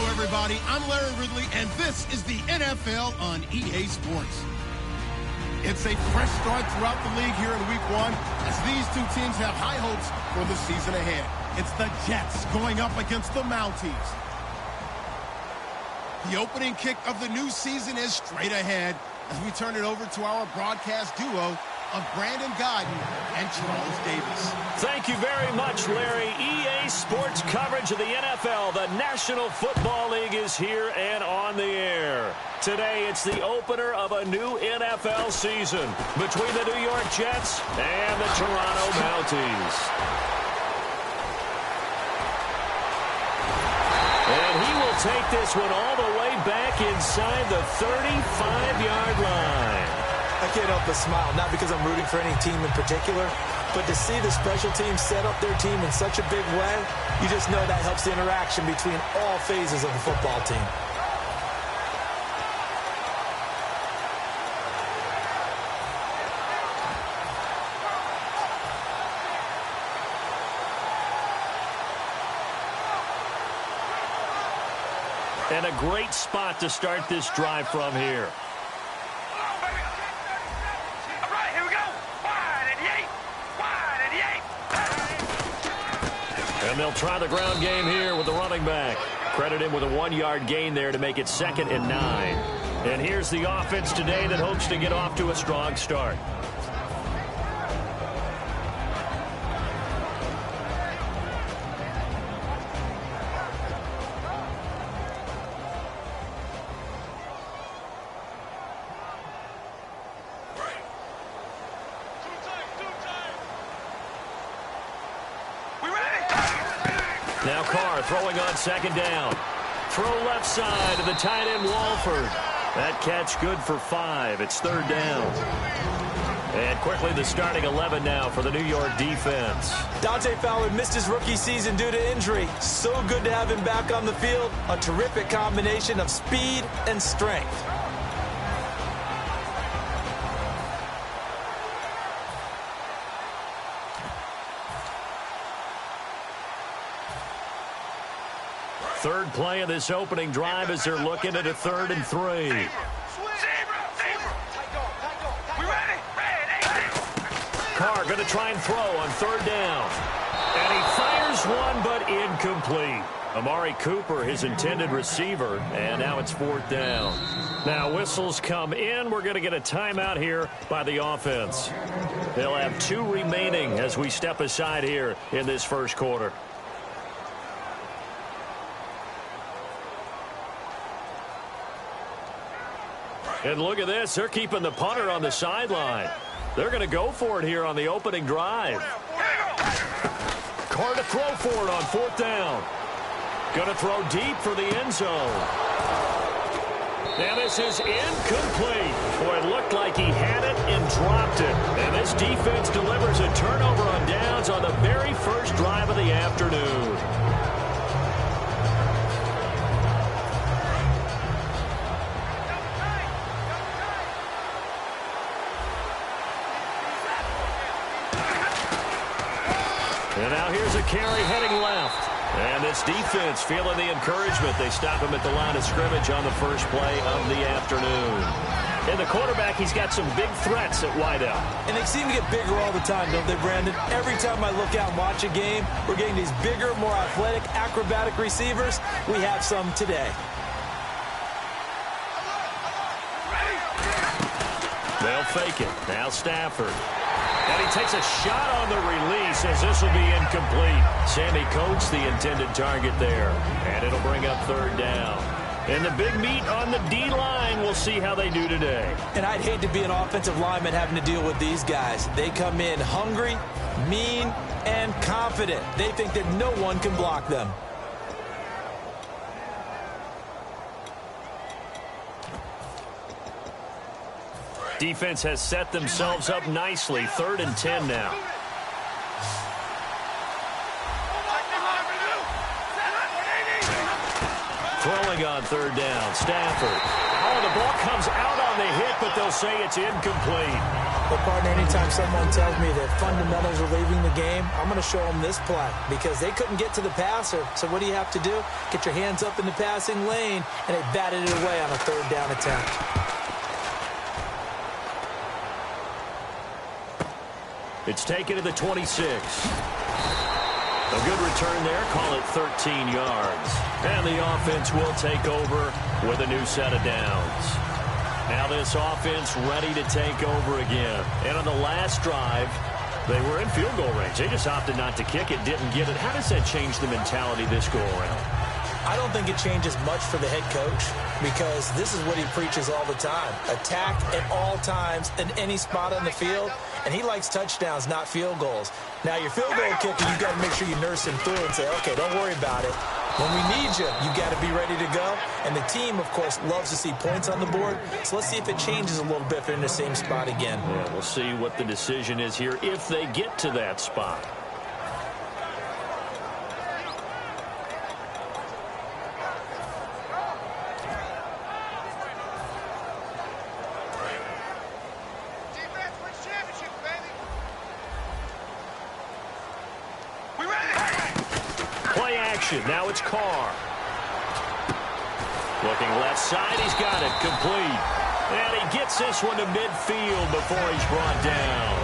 Everybody, I'm Larry Ridley, and this is the NFL on EA Sports. It's a fresh start throughout the league here in Week 1 as these two teams have high hopes for the season ahead. It's the Jets going up against the Mounties. The opening kick of the new season is straight ahead as we turn it over to our broadcast duo of Brandon Godden and Charles Davis. Thank you very much, Larry. EA Sports coverage of the NFL, the National Football League, is here and on the air. Today, it's the opener of a new NFL season between the New York Jets and the Toronto Mounties. And he will take this one all the way back inside the 35-yard line. I can't help but smile, not because I'm rooting for any team in particular, but to see the special team set up their team in such a big way, you just know that helps the interaction between all phases of the football team. And a great spot to start this drive from here. And they'll try the ground game here with the running back. Credit him with a 1-yard gain there to make it 2nd and 9. And here's the offense today that hopes to get off to a strong start. Now Carr throwing on 2nd down. Throw left side to the tight end Walford. That catch good for 5. It's 3rd down. And quickly the starting 11 now for the New York defense. Dante Fowler missed his rookie season due to injury. So good to have him back on the field. A terrific combination of speed and strength. Third play of this opening drive as they're looking at a 3rd and 3. Carr going to try and throw on 3rd down. And he fires one, but incomplete. Amari Cooper, his intended receiver, and now it's 4th down. Now whistles come in. We're going to get a timeout here by the offense. They'll have 2 remaining as we step aside here in this first quarter. And look at this. They're keeping the punter on the sideline. They're going to go for it here on the opening drive. Carr to throw for it on 4th down. Going to throw deep for the end zone. And this is incomplete. Boy, it looked like he had it and dropped it. And this defense delivers a turnover on downs on the very first drive of the afternoon. And now here's a carry heading left. And this defense feeling the encouragement. They stop him at the line of scrimmage on the first play of the afternoon. And the quarterback, he's got some big threats at wideout. And they seem to get bigger all the time, don't they, Brandon? Every time I look out and watch a game, we're getting these bigger, more athletic, acrobatic receivers. We have some today. They'll fake it. Now Stafford. And he takes a shot on the release as this will be incomplete. Sammy Coates, the intended target there. And it'll bring up third down. And the big meat on the D-line, we'll see how they do today. And I'd hate to be an offensive lineman having to deal with these guys. They come in hungry, mean, and confident. They think that no one can block them. Defense has set themselves up nicely. 3rd and 10 now. Throwing on 3rd down. Stafford. Oh, the ball comes out on the hit, but they'll say it's incomplete. But, partner, anytime someone tells me that fundamentals are leaving the game, I'm going to show them this play because they couldn't get to the passer. So what do you have to do? Get your hands up in the passing lane, and they batted it away on a 3rd down attempt. It's taken to the 26. A good return there. Call it 13 yards. And the offense will take over with a new set of downs. Now this offense ready to take over again. And on the last drive, they were in field goal range. They just opted not to kick it, didn't get it. How does that change the mentality this go around? I don't think it changes much for the head coach because this is what he preaches all the time. Attack at all times in any spot on the field, and he likes touchdowns, not field goals. Now, your field goal kicker, you've got to make sure you nurse him through and say, okay, don't worry about it. When we need you, you've got to be ready to go. And the team, of course, loves to see points on the board. So let's see if it changes a little bit if they're in the same spot again. Yeah, we'll see what the decision is here if they get to that spot. Now it's Carr. Looking left side, he's got it complete. And he gets this one to midfield before he's brought down.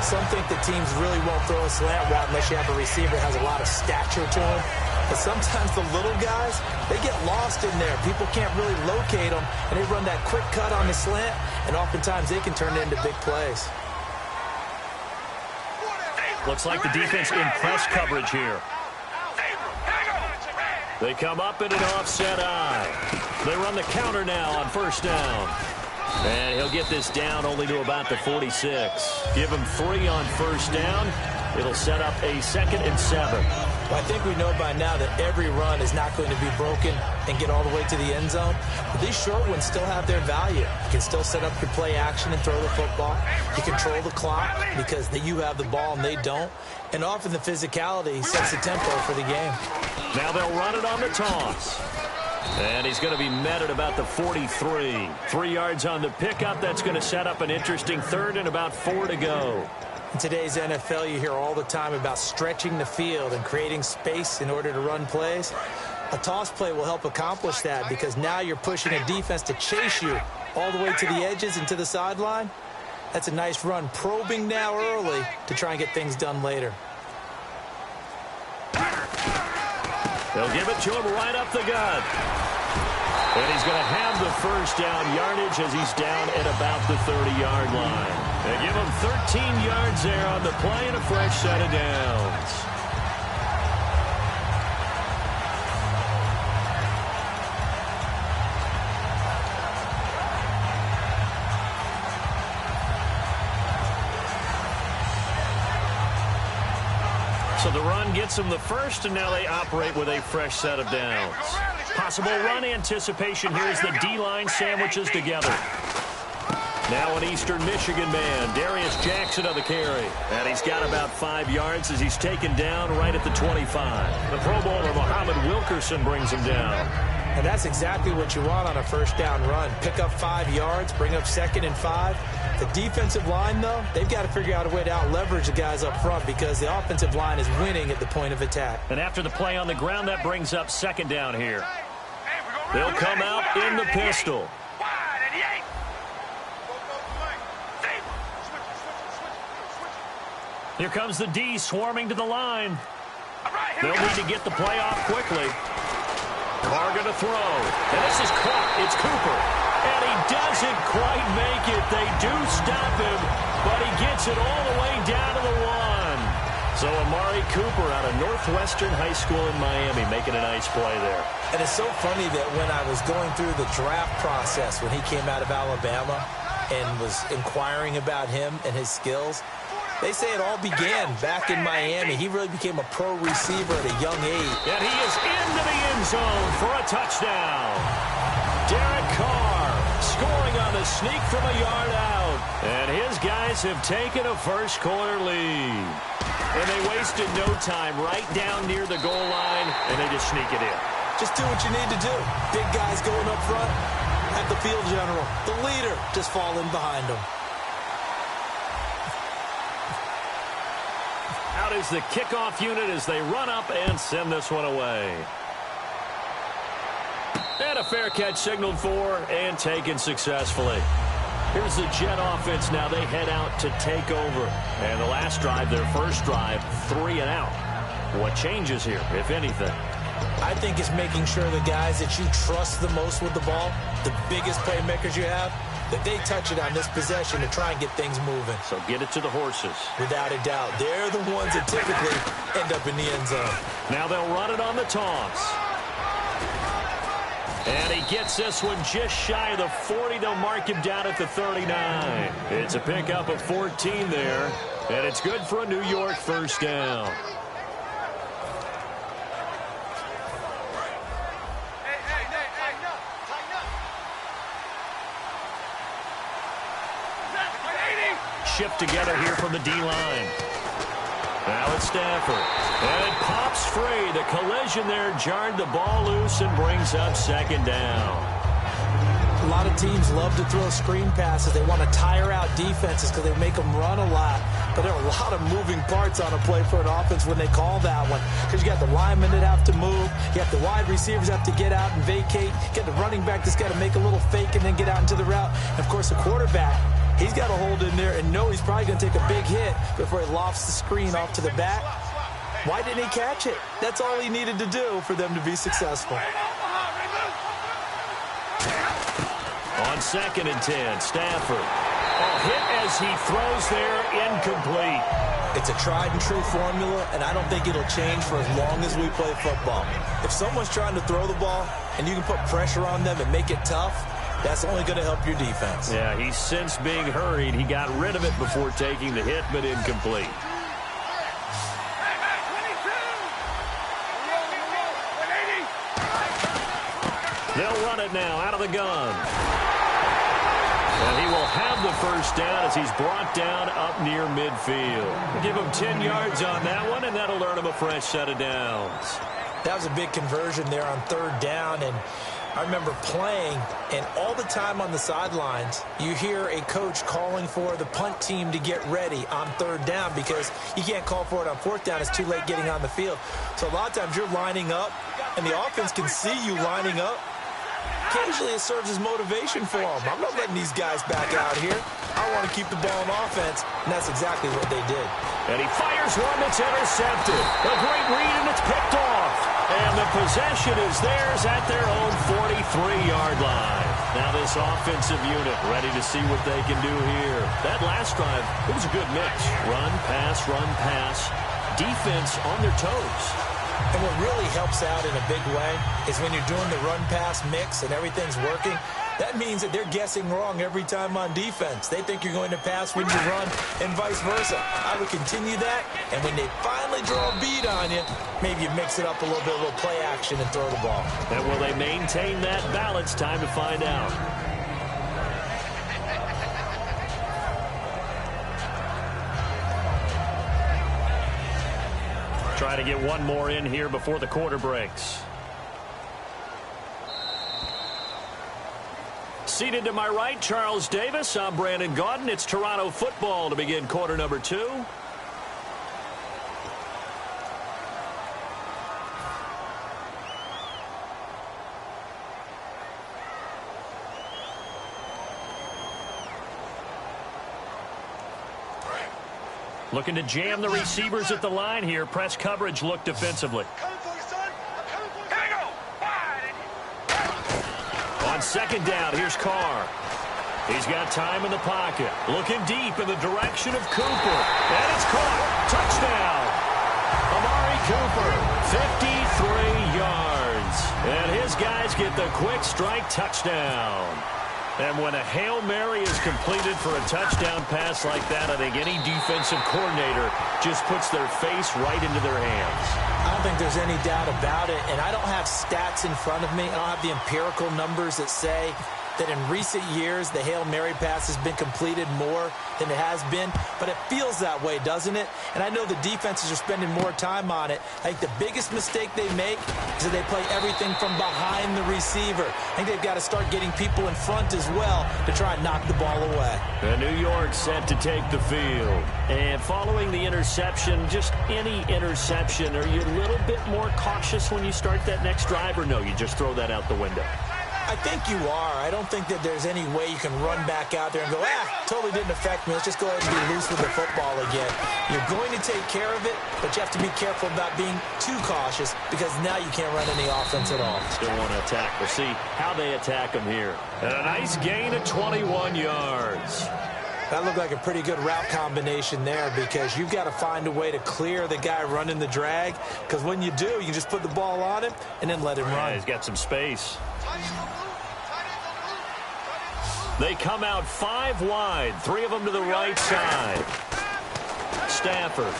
Some think the teams really won't throw a slant route unless you have a receiver that has a lot of stature to him. But sometimes the little guys, they get lost in there. People can't really locate them, and they run that quick cut on the slant, and oftentimes they can turn it into big plays. Looks like the defense in press coverage here. They come up in an offset eye. They run the counter now on 1st down. And he'll get this down only to about the 46. Give him 3 on 1st down. It'll set up a 2nd and 7. Well, I think we know by now that every run is not going to be broken and get all the way to the end zone. But these short ones still have their value. You can still set up your play action and throw the football. You control the clock because you have the ball and they don't. And often the physicality sets the tempo for the game. Now they'll run it on the toss. And he's going to be met at about the 43. 3 yards on the pickup. That's going to set up an interesting 3rd and about 4 to go. In today's NFL, you hear all the time about stretching the field and creating space in order to run plays. A toss play will help accomplish that because now you're pushing a defense to chase you all the way to the edges and to the sideline. That's a nice run, probing now early to try and get things done later. They'll give it to him right up the gut. And he's going to have the 1st down yardage as he's down at about the 30-yard line. They give him 13 yards there on the play and a fresh set of downs. So the run gets them the 1st, and now they operate with a fresh set of downs. Possible run anticipation here as the D-line sandwiches together. Now an Eastern Michigan man, Darius Jackson on the carry. And he's got about 5 yards as he's taken down right at the 25. The Pro Bowler, Muhammad Wilkerson, brings him down. And that's exactly what you want on a 1st down run. Pick up 5 yards, bring up 2nd and 5. The defensive line, though, they've got to figure out a way to out-leverage the guys up front because the offensive line is winning at the point of attack. And after the play on the ground, that brings up 2nd down here. They'll come out in the pistol. Here comes the D swarming to the line. They'll need to get the play off quickly. Carr going to throw. And this is caught. It's Cooper. And he doesn't quite make it. They do stop him, but he gets it all the way down to the 1. So Amari Cooper out of Northwestern High School in Miami making a nice play there. And it's so funny that when I was going through the draft process when he came out of Alabama and was inquiring about him and his skills, they say it all began back in Miami. He really became a pro receiver at a young age. And he is into the end zone for a touchdown. Derek Carr scoring on the sneak from a yard out. And his guys have taken a first-quarter lead. And they wasted no time right down near the goal line, and they just sneak it in. Just do what you need to do. Big guys going up front at the field general. The leader just falling behind him. Out is the kickoff unit as they run up and send this one away. And a fair catch signaled for and taken successfully. Here's the Jet offense now. They head out to take over. And the last drive, their first drive, 3 and out. What changes here, if anything? I think it's making sure the guys that you trust the most with the ball, the biggest playmakers you have, that they touch it on this possession to try and get things moving. So get it to the horses. Without a doubt. They're the ones that typically end up in the end zone. Now they'll run it on the toss. And he gets this one just shy of the 40. They'll mark him down at the 39. It's a pickup of 14 there. And it's good for a New York first down. Shift together here from the D-line. Now it's Stafford. And it pops free. The collision there jarred the ball loose and brings up second down. A lot of teams love to throw screen passes. They want to tire out defenses because they make them run a lot. But there are a lot of moving parts on a play for an offense when they call that one. Because you got the linemen that have to move. You have the wide receivers have to get out and vacate. You got the running back that's got to make a little fake and then get out into the route. And, of course, the quarterback, he's got to hold in there and know he's probably going to take a big hit before he lofts the screen off to the back. Why didn't he catch it? That's all he needed to do for them to be successful. On 2nd and 10, Stafford. Hit as he throws there, incomplete. It's a tried-and-true formula, and I don't think it'll change for as long as we play football. If someone's trying to throw the ball and you can put pressure on them and make it tough, that's only going to help your defense. Yeah, he's since being hurried. He got rid of it before taking the hit, but incomplete. They'll run it now out of the gun. And he will have the first down as he's brought down up near midfield. Give him 10 yards on that one, and that'll earn him a fresh set of downs. That was a big conversion there on 3rd down, and I remember playing, and all the time on the sidelines, you hear a coach calling for the punt team to get ready on 3rd down because you can't call for it on 4th down. It's too late getting on the field. So a lot of times you're lining up, and the offense can see you lining up. Occasionally it serves as motivation for them. I'm not letting these guys back out here. I want to keep the ball in offense, and that's exactly what they did. And he fires one that's intercepted. A great read, and it's picked off. And the possession is theirs at their own 43-yard line. Now this offensive unit ready to see what they can do here. That last drive, it was a good mix. Run, pass, defense on their toes. And what really helps out in a big way is when you're doing the run-pass mix and everything's working, that means that they're guessing wrong every time on defense. They think you're going to pass when you run and vice versa. I would continue that, and when they finally draw a bead on you, maybe you mix it up a little bit, a little play action and throw the ball. And will they maintain that balance? Time to find out. Try to get one more in here before the quarter breaks. Seated to my right, Charles Davis. I'm Brandon Gaudin. It's Toronto football to begin quarter number 2. Looking to jam the receivers at the line here. Press coverage look defensively. On second down, here's Carr. He's got time in the pocket. Looking deep in the direction of Cooper. And it's caught. Touchdown. Amari Cooper, 53 yards. And his guys get the quick strike touchdown. And when a Hail Mary is completed for a touchdown pass like that, I think any defensive coordinator just puts their face right into their hands. I don't think there's any doubt about it, and I don't have stats in front of me. I don't have the empirical numbers that say that in recent years the Hail Mary pass has been completed more than it has been, but it feels that way, doesn't it? And I know the defenses are spending more time on it. I think the biggest mistake they make is that they play everything from behind the receiver. I think they've got to start getting people in front as well to try and knock the ball away. And New York set to take the field. And following the interception, just any interception, are you a little bit more cautious when you start that next drive, or no, you just throw that out the window? I think you are. I don't think that there's any way you can run back out there and go, totally didn't affect me. Let's just go ahead and be loose with the football again. You're going to take care of it, but you have to be careful about being too cautious because now you can't run any offense at all. Still want to attack. We'll see how they attack them here. And a nice gain of 21 yards. That looked like a pretty good route combination there because you've got to find a way to clear the guy running the drag because when you do, you just put the ball on him and then let him run. He's got some space. They come out 5 wide, 3 of them to the right side. Stafford.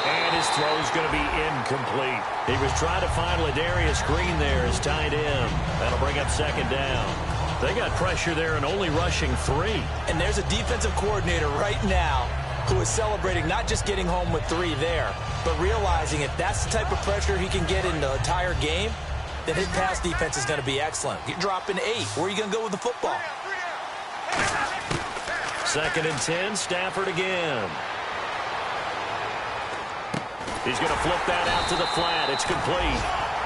And his throw's going to be incomplete. He was trying to find Ladarius Green there as tight end. That'll bring up second down. They got pressure there and only rushing 3. And there's a defensive coordinator right now who is celebrating not just getting home with 3 there, but realizing if that's the type of pressure he can get in the entire game, then his pass defense is going to be excellent. You're dropping 8. Where are you going to go with the football? Second and 10, Stafford again. He's going to flip that out to the flat. It's complete.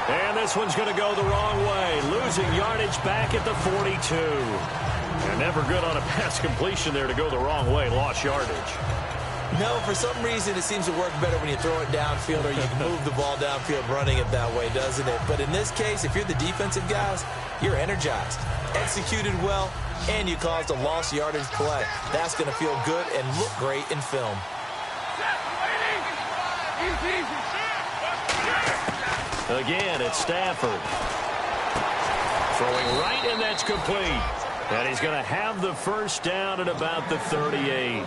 And this one's going to go the wrong way. Losing yardage back at the 42. And never good on a pass completion there to go the wrong way. Lost yardage. No, for some reason it seems to work better when you throw it downfield or you can move the ball downfield running it that way, doesn't it? But in this case, if you're the defensive guys, you're energized, executed well, and you caused a lost yardage play. That's going to feel good and look great in film. Again, it's Stafford. Throwing right, and that's complete. And he's going to have the first down at about the 38.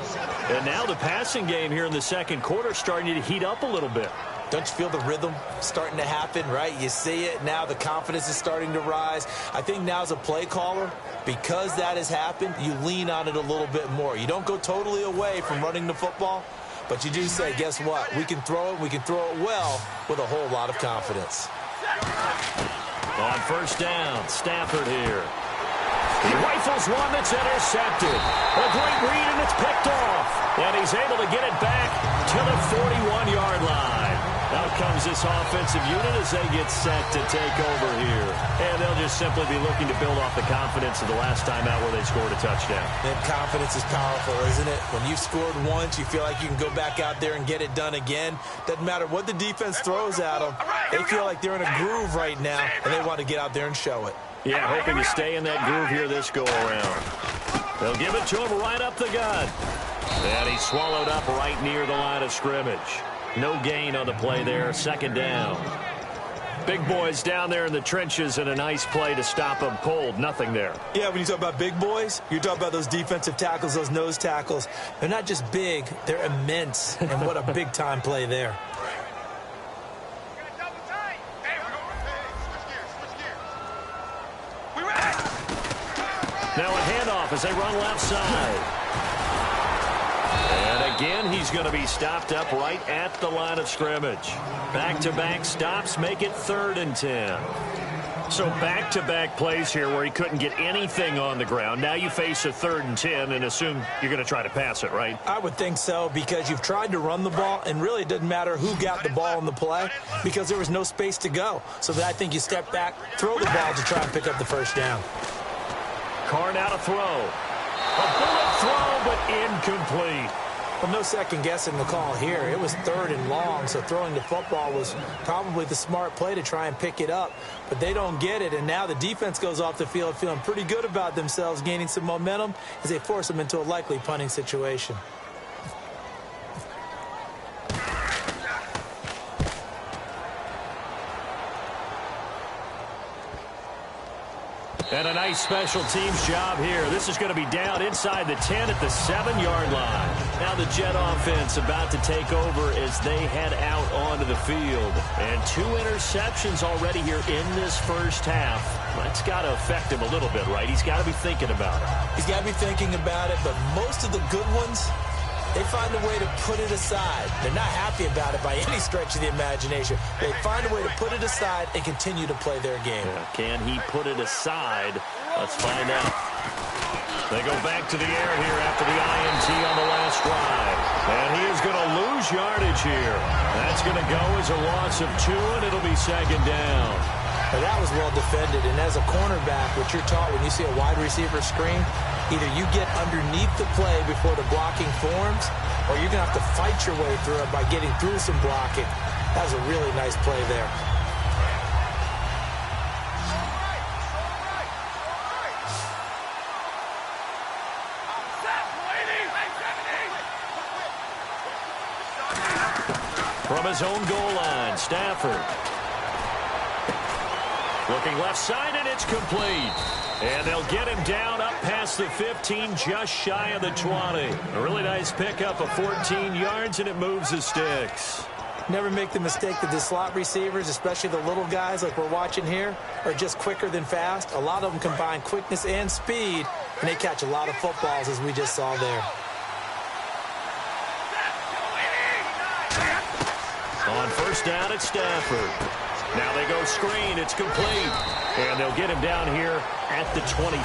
And now the passing game here in the second quarter starting to heat up a little bit. Don't you feel the rhythm starting to happen, right? You see it. Now the confidence is starting to rise. I think now as a play caller, because that has happened, you lean on it a little bit more. You don't go totally away from running the football, but you do say, guess what? We can throw it. We can throw it well with a whole lot of confidence. On first down, Stafford here. He rifles one that's intercepted. A great read, and it's picked off. And he's able to get it back to the 41-yard line. Out comes this offensive unit as they get set to take over here. And they'll just simply be looking to build off the confidence of the last time out where they scored a touchdown. And confidence is powerful, isn't it? When you've scored once, you feel like you can go back out there and get it done again. Doesn't matter what the defense throws at them. They feel like they're in a groove right now, and they want to get out there and show it. Yeah, hoping to stay in that groove here this go-around. They'll give it to him right up the gut. And he's swallowed up right near the line of scrimmage. No gain on the play there, second down. Big boys down there in the trenches and a nice play to stop them cold. Nothing there. Yeah, when you talk about big boys, you're talking about those defensive tackles, those nose tackles. They're not just big, they're immense. And what a big-time play there. Now a handoff as they run left side. And again, he's going to be stopped up right at the line of scrimmage. Back-to-back stops make it 3rd and 10. So back-to-back plays here where he couldn't get anything on the ground. Now you face a 3rd and 10 and assume you're going to try to pass it, right? I would think so because you've tried to run the ball, and really it doesn't matter who got the ball in the play because there was no space to go. So I think you step back, throw the ball to try and pick up the first down. Carr now to throw. A bullet throw, but incomplete. Well, no second guessing the call here. It was 3rd and long, so throwing the football was probably the smart play to try and pick it up. But they don't get it, and now the defense goes off the field feeling pretty good about themselves, gaining some momentum as they force them into a likely punting situation. And a nice special teams job here. This is going to be down inside the 10 at the 7-yard line. Now the Jet offense about to take over as they head out onto the field. And 2 interceptions already here in this first half. That's got to affect him a little bit, right? He's got to be thinking about it. He's got to be thinking about it, but most of the good ones, they find a way to put it aside. They're not happy about it by any stretch of the imagination. They find a way to put it aside and continue to play their game. Yeah, can he put it aside? Let's find out. They go back to the air here after the INT on the last drive. And he is going to lose yardage here. That's going to go as a loss of 2, and it'll be 2nd down. Now, that was well defended, and as a cornerback, what you're taught when you see a wide receiver screen, either you get underneath the play before the blocking forms, or you're going to have to fight your way through it by getting through some blocking. That was a really nice play there. From his own goal line, Stafford. Looking left side, and it's complete. And they'll get him down up past the 15, just shy of the 20. A really nice pickup of 14 yards, and it moves the sticks. Never make the mistake that the slot receivers, especially the little guys like we're watching here, are just quicker than fast. A lot of them combine quickness and speed, and they catch a lot of footballs, as we just saw there. On first down, it's Stafford. Now they go screen. It's complete. And they'll get him down here at the 23.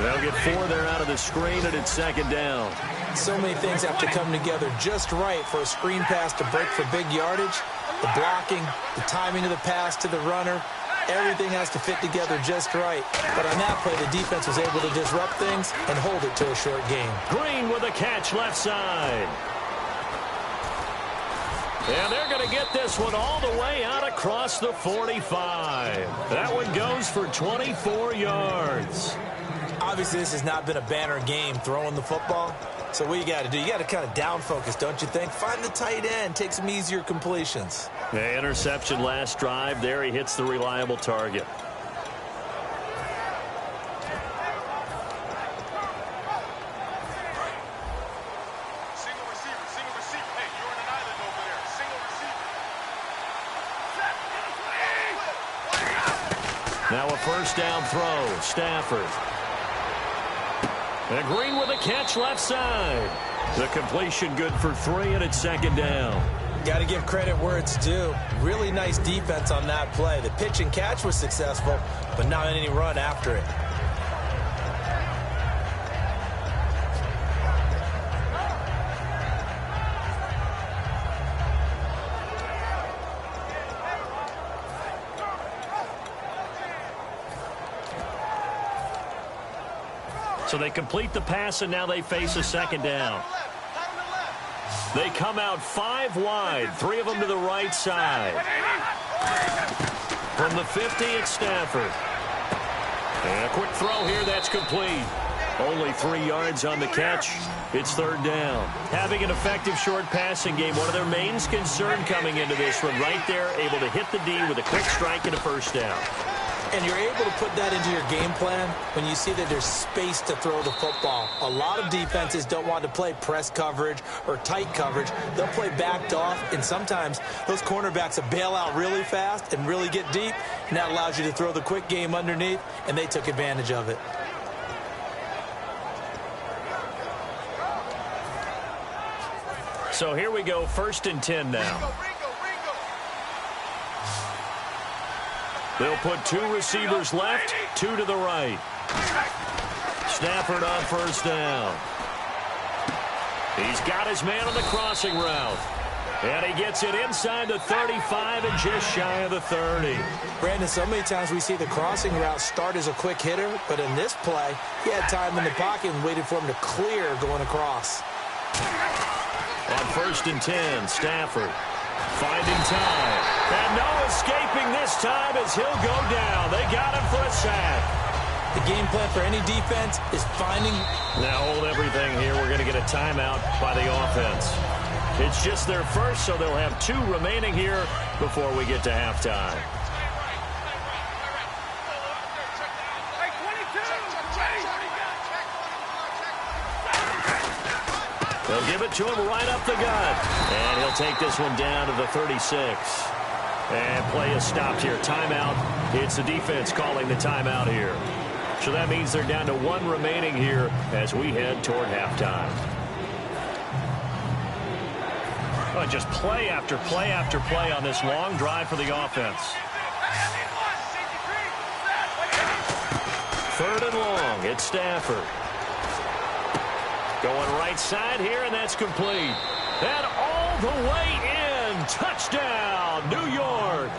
They'll get 4 there out of the screen, and it's 2nd down. So many things have to come together just right for a screen pass to break for big yardage. The blocking, the timing of the pass to the runner, everything has to fit together just right. But on that play, the defense was able to disrupt things and hold it to a short gain. Green with a catch left side. And they're going to get this one all the way out across the 45. That one goes for 24 yards. Obviously, this has not been a banner game throwing the football. So what you got to do, you got to kind of down focus, don't you think? Find the tight end, take some easier completions. The interception last drive. There he hits the reliable target. Now a first down throw. Stafford. And Green with a catch left side. The completion good for 3, and it's 2nd down. Got to give credit where it's due. Really nice defense on that play. The pitch and catch was successful, but not any run after it. So they complete the pass, and now they face a 2nd down. They come out 5 wide, 3 of them to the right side. From the 50, it's Stafford. And a quick throw here, that's complete. Only 3 yards on the catch. It's 3rd down. Having an effective short passing game, one of their main concern coming into this one, right there, able to hit the D with a quick strike and a first down. And you're able to put that into your game plan when you see that there's space to throw the football. A lot of defenses don't want to play press coverage or tight coverage. They'll play backed off, and sometimes those cornerbacks will bail out really fast and really get deep, and that allows you to throw the quick game underneath, and they took advantage of it. So here we go, 1st and 10 now. They'll put 2 receivers left, 2 to the right. Stafford on first down. He's got his man on the crossing route. And he gets it inside the 35 and just shy of the 30. Brandon, so many times we see the crossing route start as a quick hitter, but in this play, he had time in the pocket and waited for him to clear going across. On 1st and 10, Stafford finding time. And no escaping this time as he'll go down. They got him for a sack. The game plan for any defense is finding. Now hold everything here. We're going to get a timeout by the offense. It's just their first, so they'll have 2 remaining here before we get to halftime. They'll give it to him right up the gut. And he'll take this one down to the 36. And play is stopped here. Timeout. It's the defense calling the timeout here. So that means they're down to 1 remaining here as we head toward halftime. Oh, just play after play after play on this long drive for the offense. 3rd and long. It's Stafford. Going right side here, and that's complete. And all the way in. Touchdown, New York.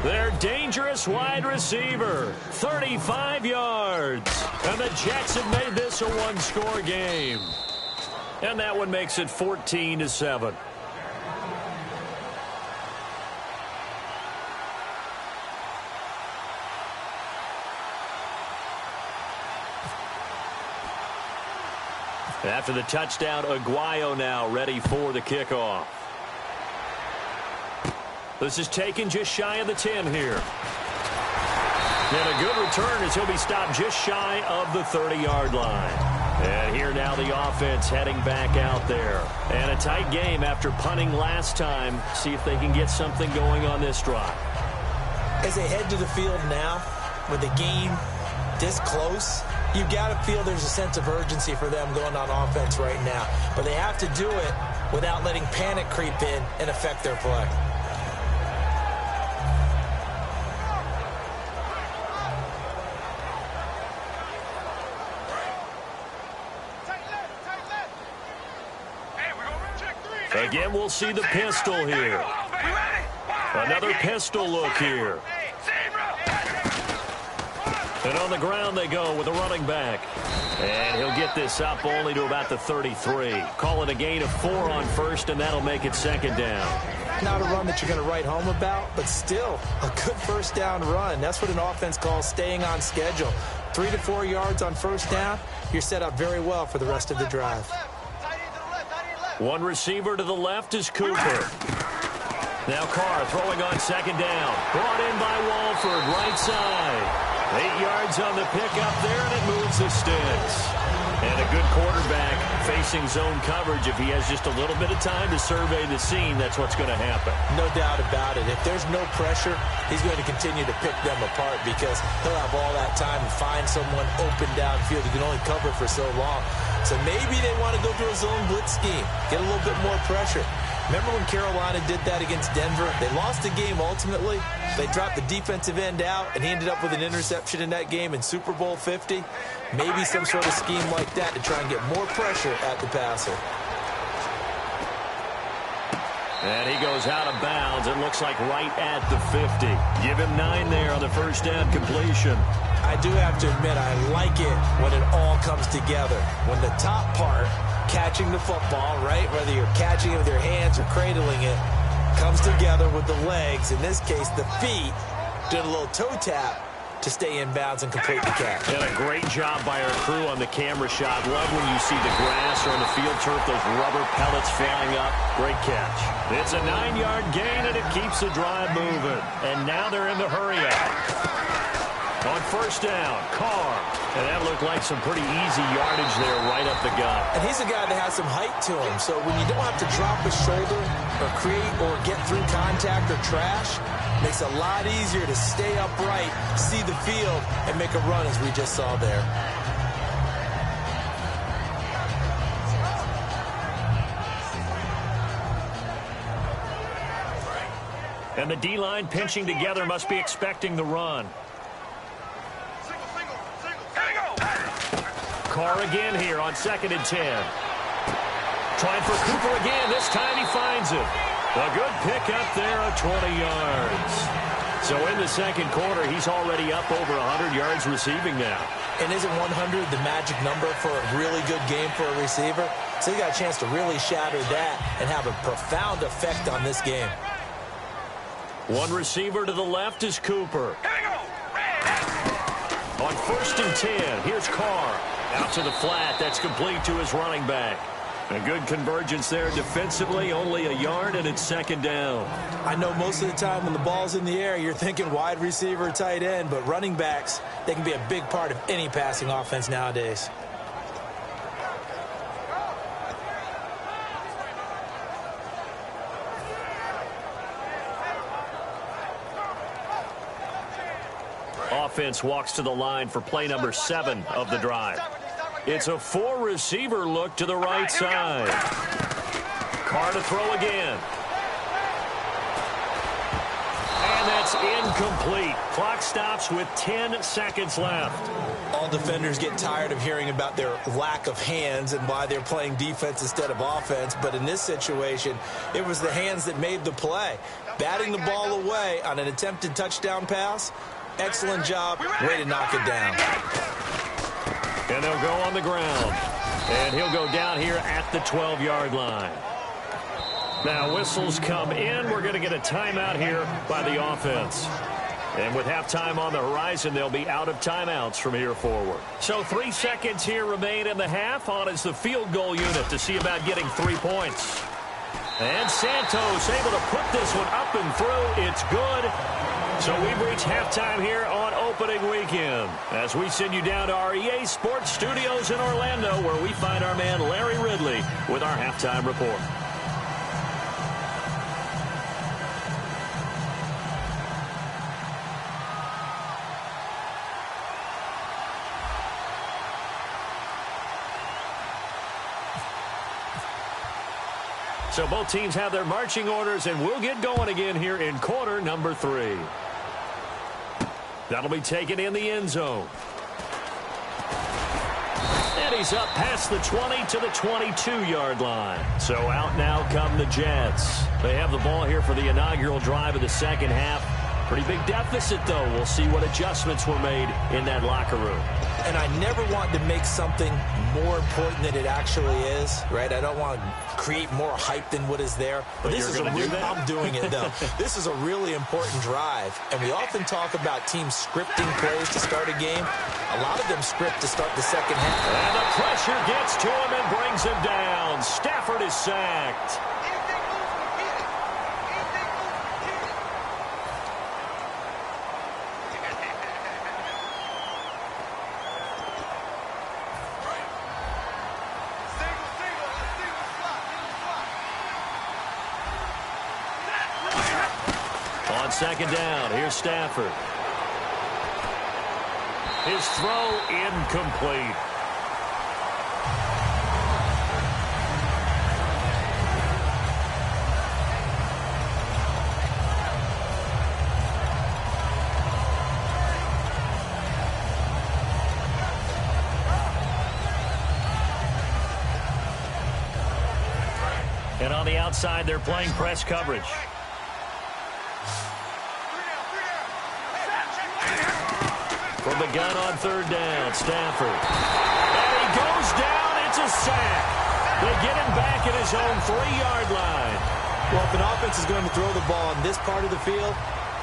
Their dangerous wide receiver, 35 yards. And the Jets have made this a 1-score game. And that one makes it 14-7. After the touchdown, Aguayo now ready for the kickoff. This is taken just shy of the 10 here. And a good return as he'll be stopped just shy of the 30-yard line. And here now the offense heading back out there. And a tight game after punting last time. See if they can get something going on this drive. As they head to the field now, with the game this close, you've got to feel there's a sense of urgency for them going on offense right now. But they have to do it without letting panic creep in and affect their play. Again, we'll see the pistol here. Another pistol look here. And on the ground they go with a running back. And he'll get this up only to about the 33. Call it a gain of 4 on 1st, and that'll make it 2nd down. Not a run that you're going to write home about, but still a good 1st down run. That's what an offense calls staying on schedule. 3 to 4 yards on 1st down, you're set up very well for the rest of the drive. One receiver to the left is Cooper. Now Carr throwing on 2nd down. Brought in by Walford, right side. 8 yards on the pickup there, and it moves the sticks. And a good quarterback facing zone coverage. If he has just a little bit of time to survey the scene, that's what's going to happen. No doubt about it. If there's no pressure, he's going to continue to pick them apart because he'll have all that time to find someone open downfield. He can only cover for so long. So maybe they want to go to a zone blitz scheme, get a little bit more pressure. Remember when Carolina did that against Denver? They lost the game ultimately. They dropped the defensive end out, and he ended up with an interception in that game in Super Bowl 50. Maybe some sort of scheme like that to try and get more pressure at the passer. And he goes out of bounds. It looks like right at the 50. Give him 9 there on the 1st down completion. I do have to admit, I like it when it all comes together. When the top part, catching the football, right, whether you're catching it with your hands or cradling it, comes together with the legs, in this case the feet, doing a little toe tap to stay in bounds and complete the catch. And a great job by our crew on the camera shot. Love when you see the grass or on the field turf, those rubber pellets flying up. Great catch. It's a 9-yard gain, and it keeps the drive moving. And now they're in the hurry-up. On 1st down, Carr. And that looked like some pretty easy yardage there right up the gut. And he's a guy that has some height to him. So when you don't have to drop a shoulder or create or get through contact or trash, makes it a lot easier to stay upright, see the field, and make a run as we just saw there. And the D-line pinching together must be expecting the run. Carr again here on 2nd and 10. Trying for Cooper again. This time he finds it. A good pickup there of 20 yards. So in the 2nd quarter, he's already up over 100 yards receiving now. And isn't 100 the magic number for a really good game for a receiver? So he got a chance to really shatter that and have a profound effect on this game. One receiver to the left is Cooper. On 1st and 10, here's Carr. Out to the flat. That's complete to his running back. A good convergence there defensively, only a yard, and it's 2nd down. I know most of the time when the ball's in the air, you're thinking wide receiver, tight end, but running backs, they can be a big part of any passing offense nowadays. Offense walks to the line for play number 7 of the drive. It's a 4-receiver look to the right side. Carr to throw again. And that's incomplete. Clock stops with 10 seconds left. All defenders get tired of hearing about their lack of hands and why they're playing defense instead of offense. But in this situation, it was the hands that made the play. Batting the ball away on an attempted touchdown pass. Excellent job. Way to knock it down. And they'll go on the ground. And he'll go down here at the 12-yard line. Now whistles come in. We're going to get a timeout here by the offense. And with halftime on the horizon, they'll be out of timeouts from here forward. So 3 seconds here remain in the half. On is the field goal unit to see about getting 3 points. And Santos able to put this one up and through. It's good. So we've reached halftime here on opening weekend as we send you down to our EA Sports Studios in Orlando, where we find our man Larry Ridley with our halftime report. So both teams have their marching orders, and we'll get going again here in quarter number 3. That'll be taken in the end zone. And he's up past the 20 to the 22-yard line. So out now come the Jets. They have the ball here for the inaugural drive of the second half. Pretty big deficit, though. We'll see what adjustments were made in that locker room. And I never want to make something more important than it actually is, right? I don't want to create more hype than what is there. But this is I'm doing it, though. This is a really important drive. And we often talk about teams scripting plays to start a game. A lot of them script to start the second half. And the pressure gets to him and brings him down. Stafford is sacked. On second down, here's Stafford. His throw incomplete. And on the outside, they're playing press coverage. From the gun on third down, Stafford. And he goes down. It's a sack. They get him back at his own 3-yard line. Well, if an offense is going to throw the ball on this part of the field,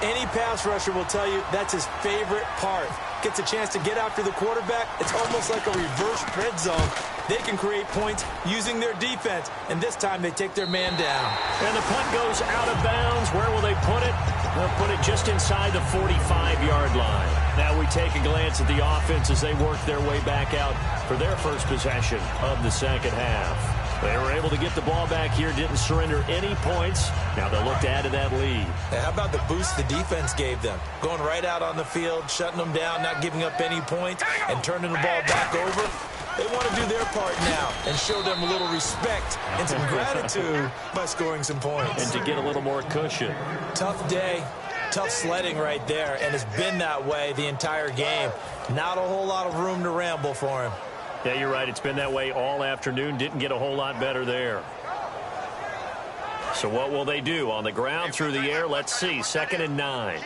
any pass rusher will tell you that's his favorite part. Gets a chance to get after the quarterback. It's almost like a reverse red zone. They can create points using their defense, and this time they take their man down. And the punt goes out of bounds. Where will they put it? They'll put it just inside the 45-yard line. Now we take a glance at the offense as they work their way back out for their first possession of the second half. They were able to get the ball back here, didn't surrender any points. Now they'll look to add to that lead. How about the boost the defense gave them? Going right out on the field, shutting them down, not giving up any points, and turning the ball back over. They want to do their part now and show them a little respect and some gratitude by scoring some points. And to get a little more cushion. Tough day, tough sledding right there, and it's been that way the entire game. Not a whole lot of room to ramble for him. Yeah, you're right. It's been that way all afternoon. Didn't get a whole lot better there. So what will they do? On the ground, through the air, let's see. 2nd and 9.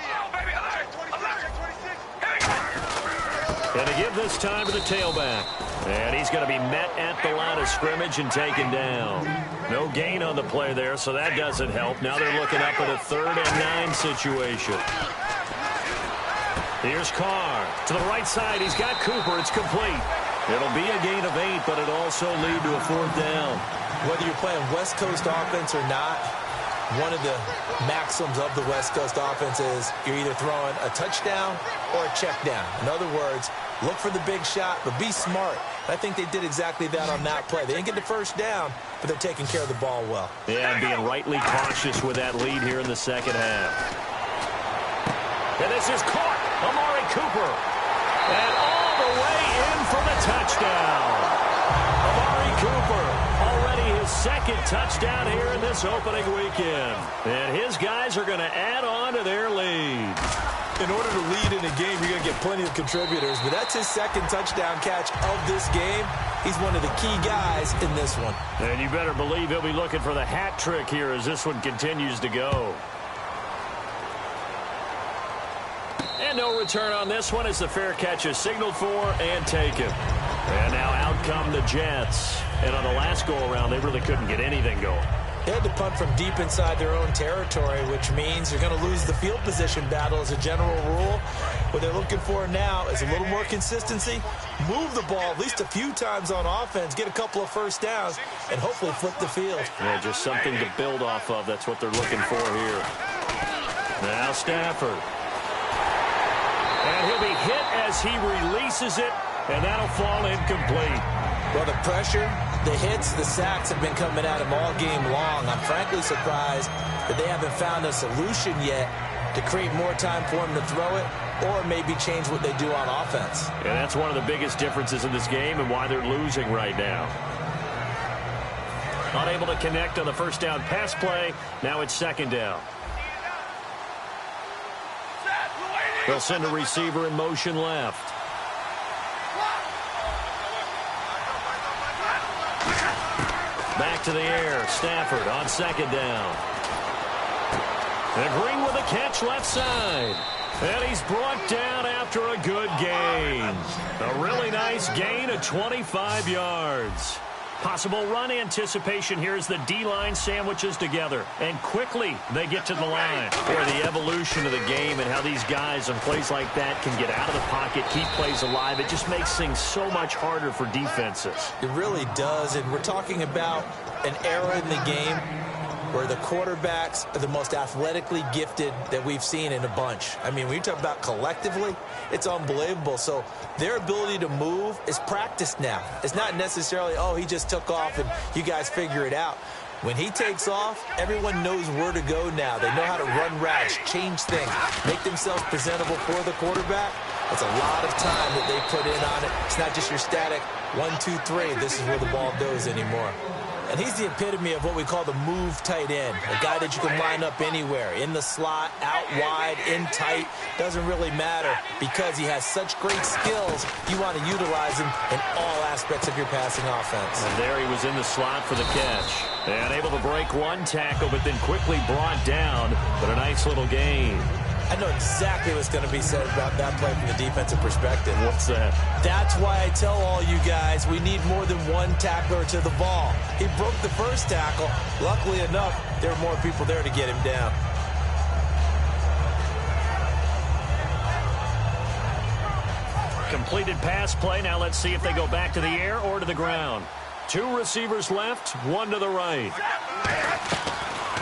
And to give this time to the tailback. And he's going to be met at the line of scrimmage and taken down. No gain on the play there, so that doesn't help. Now they're looking up at a 3rd and 9 situation. Here's Carr to the right side. He's got Cooper. It's complete. It'll be a gain of 8, but it'll also lead to a 4th down. Whether you're playing West Coast offense or not, one of the maxims of the West Coast offense is you're either throwing a touchdown or a check down. In other words, look for the big shot, but be smart. I think they did exactly that on that play. They didn't get the first down, but they're taking care of the ball well. Yeah, and being rightly cautious with that lead here in the second half. And this is caught. Amari Cooper. And all the way in for the touchdown. Amari Cooper, already his 2nd touchdown here in this opening weekend. And his guys are going to add on to their lead. In order to lead in a game, you're going to get plenty of contributors, but that's his 2nd touchdown catch of this game. He's one of the key guys in this one. And you better believe he'll be looking for the hat trick here as this one continues to go. And no return on this one as the fair catch is signaled for and taken. And now out come the Jets. And on the last go-around, they really couldn't get anything going. They had to punt from deep inside their own territory, which means you're going to lose the field position battle as a general rule. What they're looking for now is a little more consistency, move the ball at least a few times on offense, get a couple of first downs, and hopefully flip the field. Yeah, just something to build off of. That's what they're looking for here. Now Stafford. And he'll be hit as he releases it, and that'll fall incomplete. Well, the pressure, the hits, the sacks have been coming at him all game long. I'm frankly surprised that they haven't found a solution yet to create more time for him to throw it or maybe change what they do on offense. And that's one of the biggest differences in this game and why they're losing right now. Unable to connect on the first down pass play. Now it's 2nd down. They'll send a receiver in motion left. Back to the air. Stafford on 2nd down. And Green with a catch left side. And he's brought down after a good gain. A really nice gain of 25 yards. Possible run anticipation here as the D-line sandwiches together. And quickly they get to the line. Or the evolution of the game and how these guys on plays like that can get out of the pocket, keep plays alive. It just makes things so much harder for defenses. It really does. And we're talking about an era in the game where the quarterbacks are the most athletically gifted that we've seen in a bunch. I mean, when you talk about collectively, it's unbelievable. So their ability to move is practiced now. It's not necessarily, oh, he just took off and you guys figure it out. When he takes off, everyone knows where to go now. They know how to run routes, change things, make themselves presentable for the quarterback. That's a lot of time that they put in on it. It's not just your static 1, 2, 3. This is where the ball goes anymore. And he's the epitome of what we call the move tight end, a guy that you can line up anywhere, in the slot, out wide, in tight, doesn't really matter because he has such great skills. You want to utilize him in all aspects of your passing offense. And there he was in the slot for the catch. And able to break one tackle, but then quickly brought down, but a nice little gain. I know exactly what's going to be said about that play from the defensive perspective. What's that? That's why I tell all you guys we need more than one tackler to the ball. He broke the first tackle. Luckily enough, there were more people there to get him down. Completed pass play. Now let's see if they go back to the air or to the ground. 2 receivers left, 1 to the right.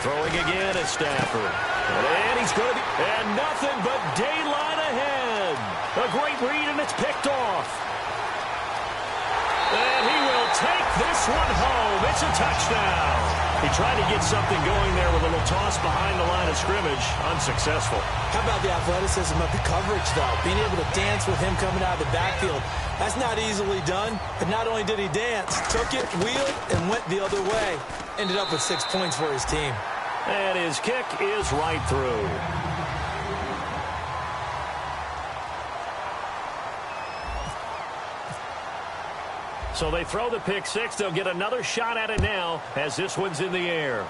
Throwing again at Stafford. And he's good. And nothing but daylight ahead. A great read, and it's picked off. And he will take this one home. It's a touchdown. He tried to get something going there with a little toss behind the line of scrimmage. Unsuccessful. How about the athleticism of the coverage, though? Being able to dance with him coming out of the backfield. That's not easily done. But not only did he dance, took it, wheeled, and went the other way. Ended up with 6 points for his team. And his kick is right through. So they throw the pick 6. They'll get another shot at it now as this one's in the air.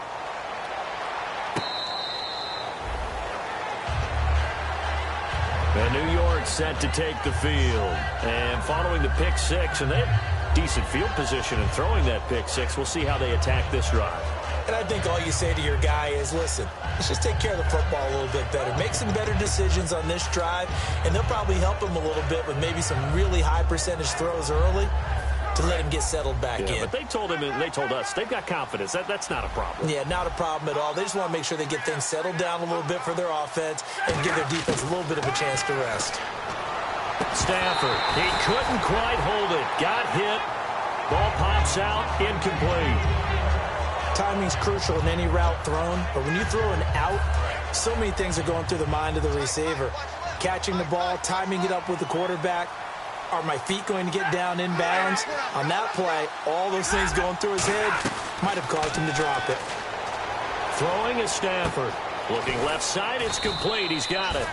And New York set to take the field. And following the pick six, and they have decent field position in throwing that pick six. We'll see how they attack this drive. And I think all you say to your guy is, listen, let's just take care of the football a little bit better. Make some better decisions on this drive, and they'll probably help him a little bit with maybe some really high percentage throws early to let him get settled back in. But they told him, and they told us, they've got confidence. That's not a problem. Yeah, not a problem at all. They just want to make sure they get things settled down a little bit for their offense and give their defense a little bit of a chance to rest. Stafford, he couldn't quite hold it. Got hit. Ball pops out, incomplete. Timing's crucial in any route thrown, but when you throw an out, so many things are going through the mind of the receiver. Catching the ball, timing it up with the quarterback. Are my feet going to get down in bounds? On that play, all those things going through his head might have caused him to drop it. Throwing is Stafford. Looking left side, it's complete. He's got it.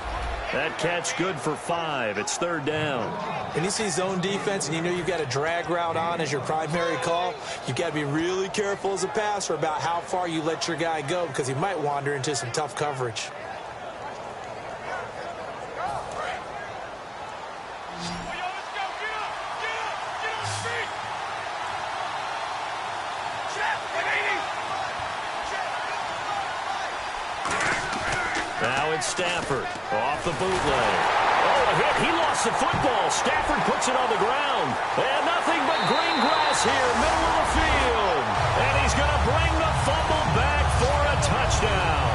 That catch good for 5. It's third down. When you see zone defense and you know you've got a drag route on as your primary call, you've got to be really careful as a passer about how far you let your guy go because he might wander into some tough coverage. Now it's Stafford off the bootleg. Oh, a hit. He lost the football. Stafford puts it on the ground. And nothing but green grass here, middle of the field. And he's going to bring the fumble back for a touchdown.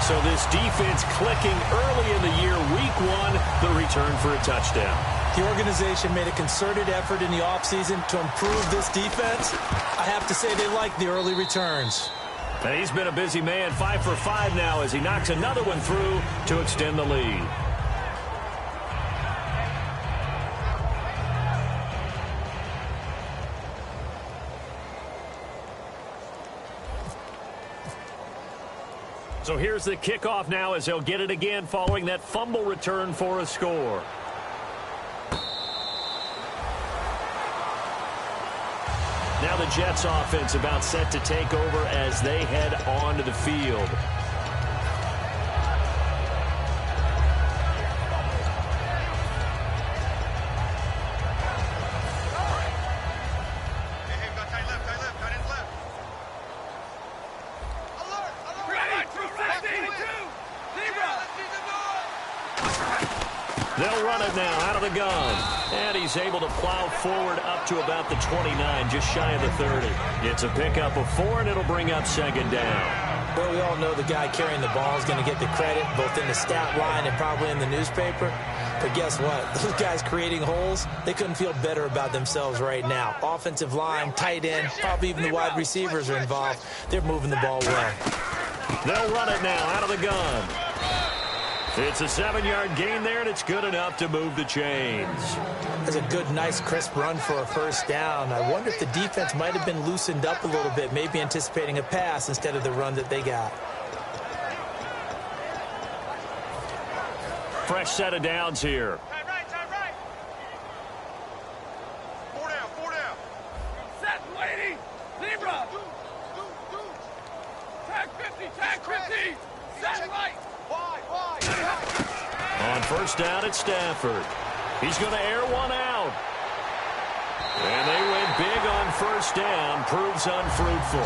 So this defense clicking early in the year, week 1, the return for a touchdown. The organization made a concerted effort in the offseason to improve this defense. I have to say they like the early returns. And he's been a busy man, 5 for 5 now as he knocks another one through to extend the lead. So here's the kickoff now as they'll get it again following that fumble return for a score. Now the Jets offense about set to take over as they head onto the field. They'll run it now out of the gun. And he's able to plow forward up to about the 29, just shy of the 30. It's a pickup of 4, and it'll bring up second down. Well, we all know the guy carrying the ball is going to get the credit, both in the stat line and probably in the newspaper. But guess what? Those guys creating holes, they couldn't feel better about themselves right now. Offensive line, tight end, probably even the wide receivers are involved. They're moving the ball well. They'll run it now out of the gun. It's a 7-yard gain there, and it's good enough to move the chains. That's a good, nice, crisp run for a first down. I wonder if the defense might have been loosened up a little bit, maybe anticipating a pass instead of the run that they got. Fresh set of downs here. Time right. 4 down. Set, lady. Zebra. Tag 50. Set right. Wide. On first down, it's Stafford. He's going to air one out. And they went big on first down. Proves unfruitful.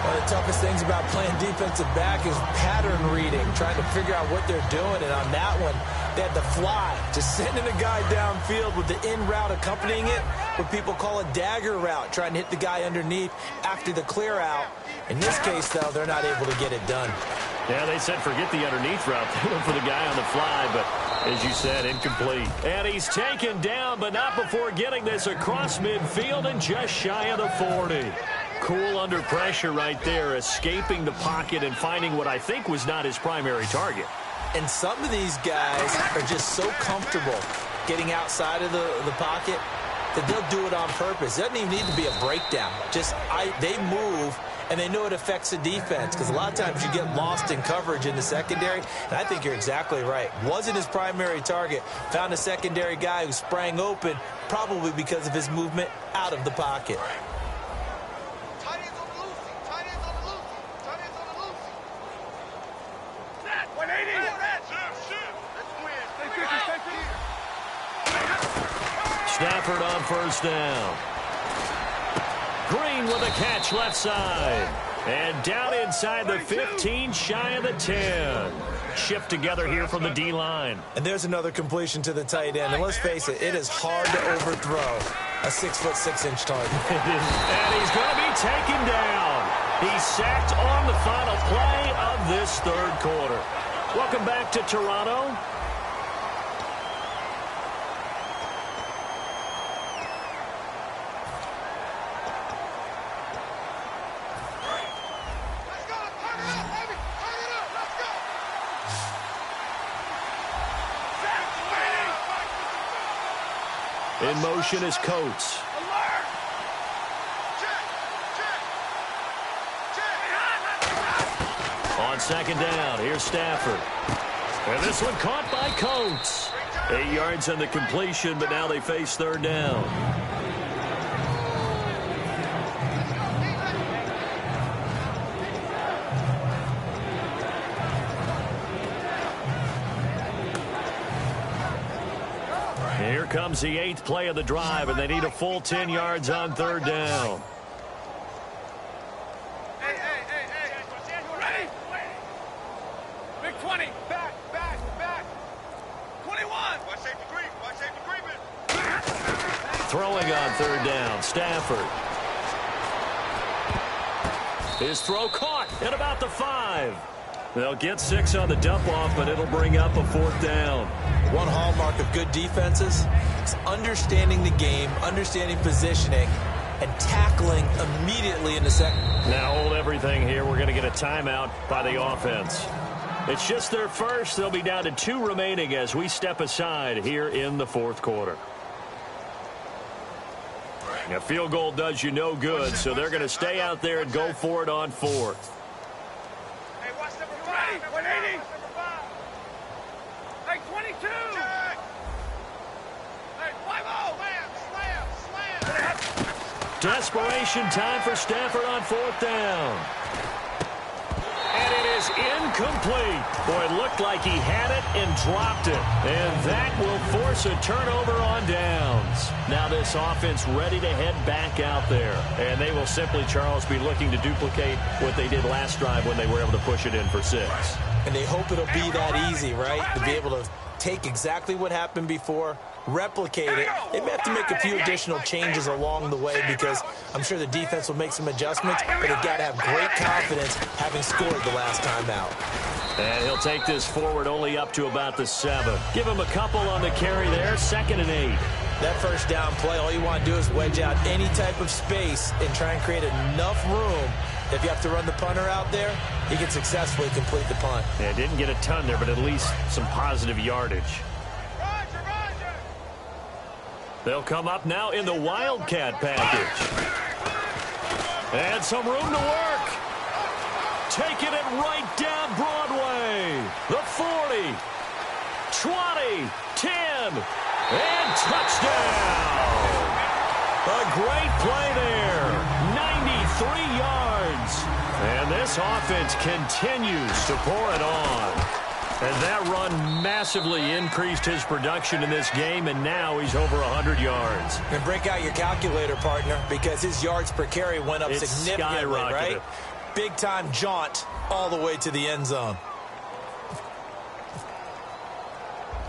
One of the toughest things about playing defensive back is pattern reading, trying to figure out what they're doing. And on that one, they had the fly, just sending a guy downfield with the in route accompanying it, what people call a dagger route, trying to hit the guy underneath after the clear out. In this case, though, they're not able to get it done. Yeah, they said forget the underneath route. They went for the guy on the fly, but as you said, incomplete. And he's taken down, but not before getting this across midfield and just shy of the 40. Cool under pressure right there, escaping the pocket and finding what I think was not his primary target. And some of these guys are just so comfortable getting outside of the pocket that they'll do it on purpose. It doesn't even need to be a breakdown. They move, and they know it affects the defense because a lot of times you get lost in coverage in the secondary, and I think you're exactly right. Wasn't his primary target. Found a secondary guy who sprang open, probably because of his movement out of the pocket. Stafford on first down. Green with a catch left side. And down inside the 15, shy of the 10. Shift together here from the D-line. And there's another completion to the tight end. And let's face it, it is hard to overthrow a 6'6" target. And he's going to be taken down. He's sacked on the final play of this third quarter. Welcome back to Toronto. In motion is Coates. On second down, here's Stafford. And this one caught by Coates. 8 yards on the completion, but now they face third down. Here comes the 8th play of the drive, and they need a full 10 yards on third down. Hey. Ready? Big 20. Back. 21. Watch safety green. Throwing on third down, Stafford. His throw caught at about the 5. They'll get 6 on the dump-off, but it'll bring up a fourth down. One hallmark of good defenses is understanding the game, understanding positioning, and tackling immediately in the second. Now hold everything here. We're going to get a timeout by the offense. It's just their first. They'll be down to 2 remaining as we step aside here in the fourth quarter. A field goal does you no good, so they're going to stay out there and go for it on 4th. Hey, watch number 5. 180. Hey, 22. Hey, 5-0. Slam. Desperation time for Stafford on 4th down. And it is incomplete. Boy, it looked like he had it and dropped it. And that will force a turnover on downs. Now this offense ready to head back out there. And they will simply, Charles, be looking to duplicate what they did last drive when they were able to push it in for 6. And they hope it'll be that easy, right? To be able to take exactly what happened before, replicate it. They may have to make a few additional changes along the way because I'm sure the defense will make some adjustments, but they've got to have great confidence having scored the last time out. And he'll take this forward only up to about the 7. Give him a couple on the carry there, 2nd and 8. That first down play, all you want to do is wedge out any type of space and try and create enough room. If you have to run the punter out there, he can successfully complete the punt. Yeah, didn't get a ton there, but at least some positive yardage. Roger. They'll come up now in the Wildcat package. And some room to work. Taking it right down Broadway. The 40, 20, 10, and touchdown. A great play there. 93 yards. And this offense continues to pour it on. And that run massively increased his production in this game, and now he's over 100 yards. And break out your calculator, partner, because his yards per carry went up significantly, right? Big-time jaunt all the way to the end zone.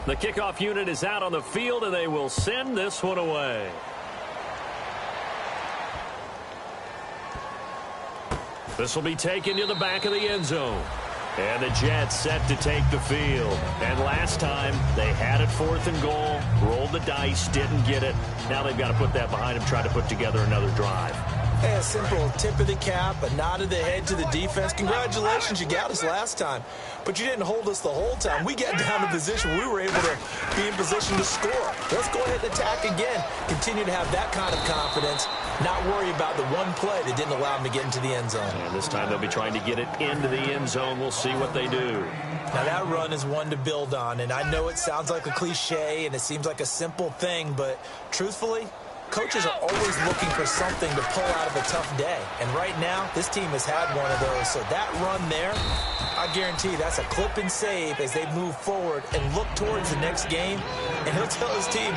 The kickoff unit is out on the field, and they will send this one away. This will be taken to the back of the end zone. And the Jets set to take the field. And last time, they had it 4th and goal, rolled the dice, didn't get it. Now they've got to put that behind them, try to put together another drive. Hey, a simple tip of the cap, a nod of the head to the defense. Congratulations, you got us last time. But you didn't hold us the whole time. We got down to position. We were able to be in position to score. Let's go ahead and attack again. Continue to have that kind of confidence. Not worry about the one play that didn't allow them to get into the end zone. And this time they'll be trying to get it into the end zone. We'll see what they do. Now that run is one to build on. And I know it sounds like a cliche and it seems like a simple thing. But truthfully, coaches are always looking for something to pull out of a tough day. And right now, this team has had one of those. So that run there, I guarantee that's a clip and save as they move forward and look towards the next game. And he'll tell his team,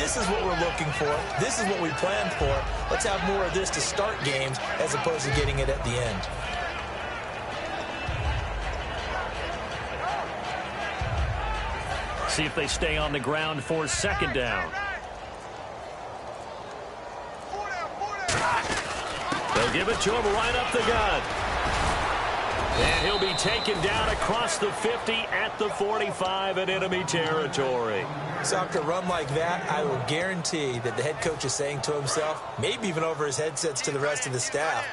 this is what we're looking for. This is what we planned for. Let's have more of this to start games as opposed to getting it at the end. See if they stay on the ground for second down. They'll give it to him right up the gut. And he'll be taken down across the 50 at the 45 in enemy territory. So after a run like that, I will guarantee that the head coach is saying to himself, maybe even over his headsets to the rest of the staff,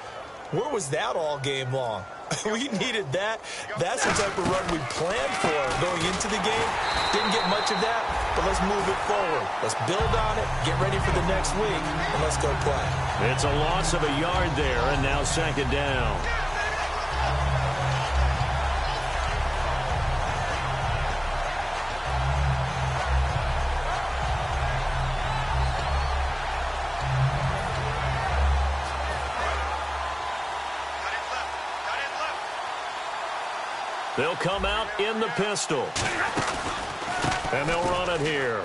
where was that all game long? We needed that. That's the type of run we planned for going into the game. Didn't get much of that, but let's move it forward. Let's build on it, get ready for the next week, and let's go play. It's a loss of a yard there, and now second down. They'll come out in the pistol. And they'll run it here.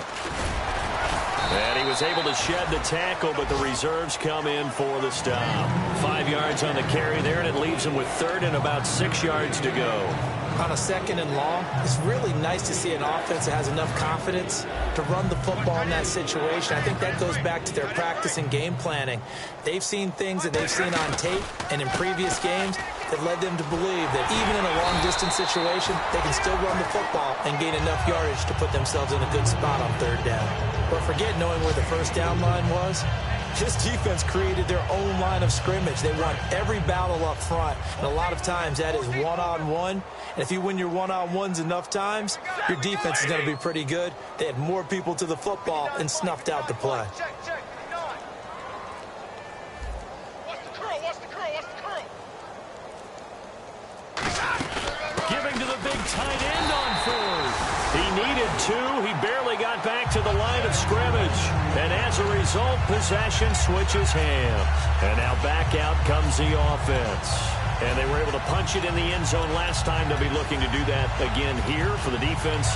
And he was able to shed the tackle, but the reserves come in for the stop. 5 yards on the carry there, and it leaves him with third and about 6 yards to go. On a second and long, it's really nice to see an offense that has enough confidence to run the football in that situation. I think that goes back to their practice and game planning. They've seen things that they've seen on tape and in previous games that led them to believe that even in a long-distance situation, they can still run the football and gain enough yardage to put themselves in a good spot on third down. But forget knowing where the first down line was. This defense created their own line of scrimmage. They won every battle up front, and a lot of times that is one-on-one. And if you win your one-on-ones enough times, your defense is going to be pretty good. They had more people to the football and snuffed out the play. Giving to the big tight end on fourth. He needed two. He barely got back to the line of scrimmage. And as a result, possession switches hands. And now back out comes the offense. And they were able to punch it in the end zone last time. They'll be looking to do that again here for the defense.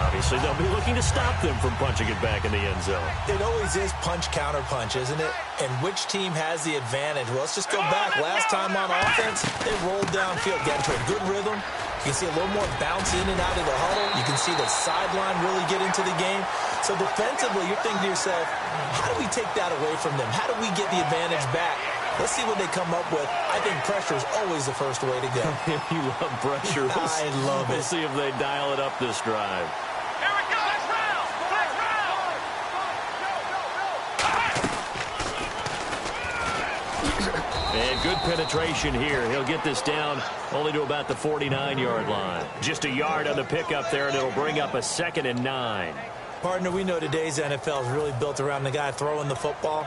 Obviously, they'll be looking to stop them from punching it back in the end zone. It always is punch-counter-punch, isn't it? And which team has the advantage? Well, let's just go back. Last time on offense, they rolled downfield, got into a good rhythm. You can see a little more bounce in and out of the huddle. You can see the sideline really get into the game. So defensively, you're thinking to yourself, how do we take that away from them? How do we get the advantage back? Let's see what they come up with. I think pressure is always the first way to go. You love pressure. I love it. We'll see if they dial it up this drive. Here we go. Let's round. Let's round. And good penetration here. He'll get this down only to about the 49-yard line. Just a yard on the pickup there, and it'll bring up a 2nd and 9. Partner, we know today's NFL is really built around the guy throwing the football.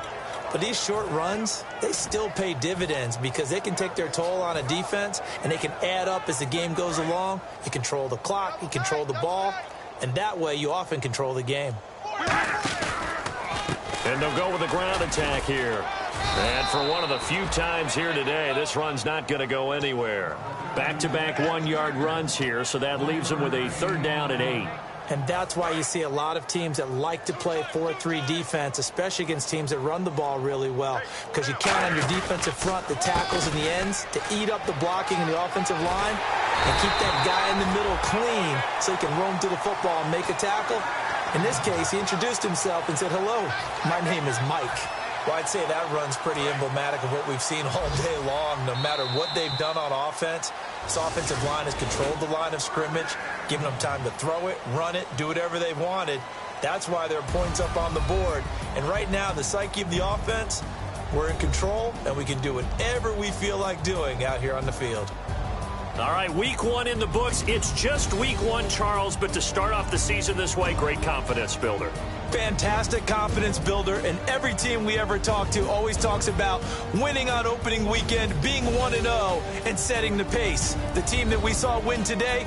But these short runs, they still pay dividends because they can take their toll on a defense, and they can add up as the game goes along. You control the clock, you control the ball, and that way you often control the game. And they'll go with a ground attack here. And for one of the few times here today, this run's not going to go anywhere. Back-to-back 1-yard runs here, so that leaves them with a 3rd down and 8. And that's why you see a lot of teams that like to play 4-3 defense, especially against teams that run the ball really well, because you count on your defensive front, the tackles and the ends, to eat up the blocking in the offensive line and keep that guy in the middle clean so he can roam to the football and make a tackle. In this case, he introduced himself and said, "Hello, my name is Mike." Well, I'd say that run's pretty emblematic of what we've seen all day long. No matter what they've done on offense, this offensive line has controlled the line of scrimmage, giving them time to throw it, run it, do whatever they wanted. That's why there are points up on the board. And right now, the psyche of the offense, we're in control, and we can do whatever we feel like doing out here on the field. All right, week 1 in the books. It's just week 1, Charles, but to start off the season this way, great confidence builder. Fantastic confidence builder, and every team we ever talk to always talks about winning on opening weekend, being 1-0, and setting the pace. The team that we saw win today